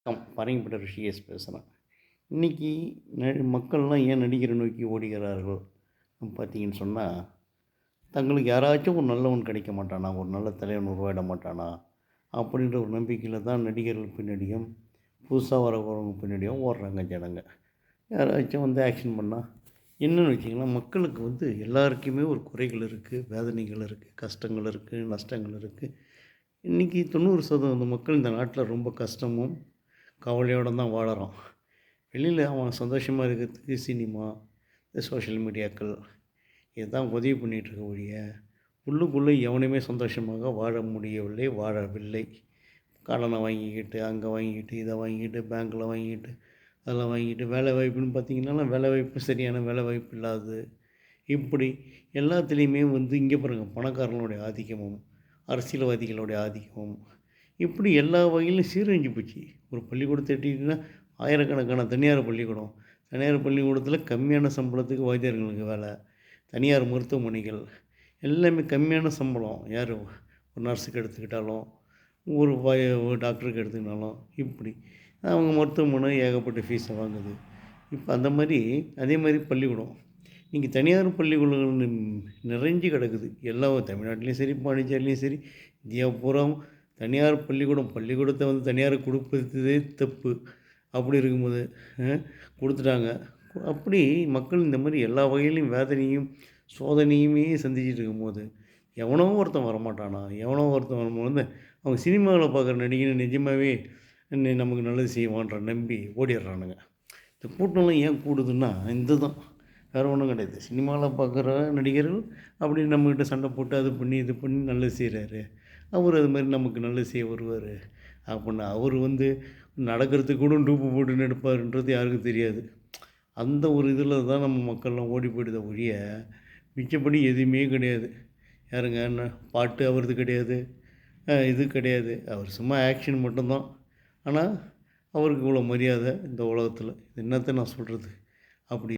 பரங்கிப்பட்ட ரிஷிகேஷ் பேசுகிறேன். இன்றைக்கி மக்கள்லாம் ஏன் நடிகரை நோக்கி ஓடுகிறார்கள் பார்த்தீங்கன்னு சொன்னால், தங்களுக்கு யாராச்சும் ஒரு நல்லவன் கிடைக்க மாட்டானா, ஒரு நல்ல தலைவன் உருவாயிட மாட்டானா, அப்படின்ற ஒரு நம்பிக்கையில் தான் நடிகர்கள் பின்னாடியும், புதுசா வரவங்க பின்னாடியும் ஓடுறாங்க ஜனங்க. யாராச்சும் வந்து ஆக்ஷன் பண்ணால் என்னன்னு வச்சிங்கன்னா, மக்களுக்கு வந்து எல்லாருக்குமே ஒரு குறைகள் இருக்குது, வேதனைகள் இருக்குது, கஷ்டங்கள் இருக்குது, நஷ்டங்கள் இருக்குது. இன்றைக்கி 90% மக்கள் இந்த நாட்டில் ரொம்ப கஷ்டமும் கவலையோடு தான் வாழறோம். வெளியில் அவன் சந்தோஷமாக இருக்கிறதுக்கு சினிமா, இந்த சோஷியல் மீடியாக்கள் இதுதான் உதவி பண்ணிகிட்ருக்க ஒழிய, உள்ளுக்குள்ளே எவனுமே சந்தோஷமாக வாழ முடியவில்லை, வாழவில்லை. கடனை வாங்கிக்கிட்டு, அங்கே வாங்கிக்கிட்டு, இதை வாங்கிக்கிட்டு, பேங்க்கில் வாங்கிக்கிட்டு, அதெல்லாம் வாங்கிக்கிட்டு, வேலை வாய்ப்புன்னு பார்த்தீங்கன்னா, வேலை வாய்ப்பு சரியான வேலை வாய்ப்பு இல்லாதது. இப்படி எல்லாத்துலேயுமே வந்து இங்கே பாருங்க பணக்காரங்களுடைய ஆதிக்கமும், அரசியல்வாதிகளுடைய ஆதிக்கமும், இப்படி எல்லா வகையிலும் சீரழிஞ்சு போச்சு. ஒரு பள்ளிக்கூடத்தை எடுத்துக்கிட்டிங்கன்னா, ஆயிரக்கணக்கான தனியார் பள்ளிக்கூடம். தனியார் பள்ளிக்கூடத்தில் கம்மியான சம்பளத்துக்கு வாத்தியாருங்களுக்கு வேலை. தனியார் மருத்துவமனைகள் எல்லாமே கம்மியான சம்பளம். யார் ஒரு நர்ஸுக்கு எடுத்துக்கிட்டாலும், ஒரு டாக்டருக்கு எடுத்துக்கிட்டாலும் இப்படி. அவங்க மருத்துவமனை ஏகப்பட்ட ஃபீஸை வாங்குது. இப்போ அந்த மாதிரி அதே மாதிரி பள்ளிக்கூடம். இன்றைக்கி தனியார் பள்ளிக்கூடங்கள் நிறைஞ்சு கிடக்குது. எல்லா தமிழ்நாட்டிலையும் சரி, பாண்டிச்சேரிலையும் சரி, இந்தியா பூராவும் தனியார் பள்ளிக்கூடத்தை வந்து தனியாருக்கு கொடுப்பதே தப்பு. அப்படி இருக்கும்போது கொடுத்துட்டாங்க. அப்படி மக்கள் இந்த மாதிரி எல்லா வகையிலையும் வேதனையும், சோதனையுமே சந்திச்சுட்டு இருக்கும்போது, எவனோ ஒருத்தன் வரமாட்டானா? எவனோ ஒருத்தன் வரும்போது அவங்க சினிமாவில் பார்க்குற நடிகனை நிஜமாகவே நமக்கு நல்லது செய்வான்ற நம்பி ஓடிடுறானுங்க. இந்த கூட்டம்லாம் ஏன் கூடுதுன்னா இந்த தான். வேறு ஒன்றும் கிடையாது. சினிமாவில் பார்க்குற நடிகர்கள் அப்படி நம்மக்கிட்ட சண்டை போட்டு அது பண்ணி இது பண்ணி நல்லது செய்கிறாரு. அவர் அது மாதிரி நமக்கு நல்லது செய்ய வருவார் அப்புடின்னு அவர் வந்து நடக்கிறதுக்கு கூட டூப்பு போட்டு எடுப்பாருன்றது யாருக்கும் தெரியாது. அந்த ஒரு இதில் தான் நம்ம மக்கள்லாம் ஓடி போயிடுத ஒழிய, மிச்சப்படி எதுவுமே கிடையாது. யாருங்க என்ன பாட்டு அவரது கிடையாது, இது கிடையாது. அவர் சும்மா ஆக்ஷன் மட்டும்தான். ஆனால் அவருக்கு இவ்வளோ மரியாதை இந்த உலகத்தில். என்னத்தை நான் சொல்கிறது? அப்படி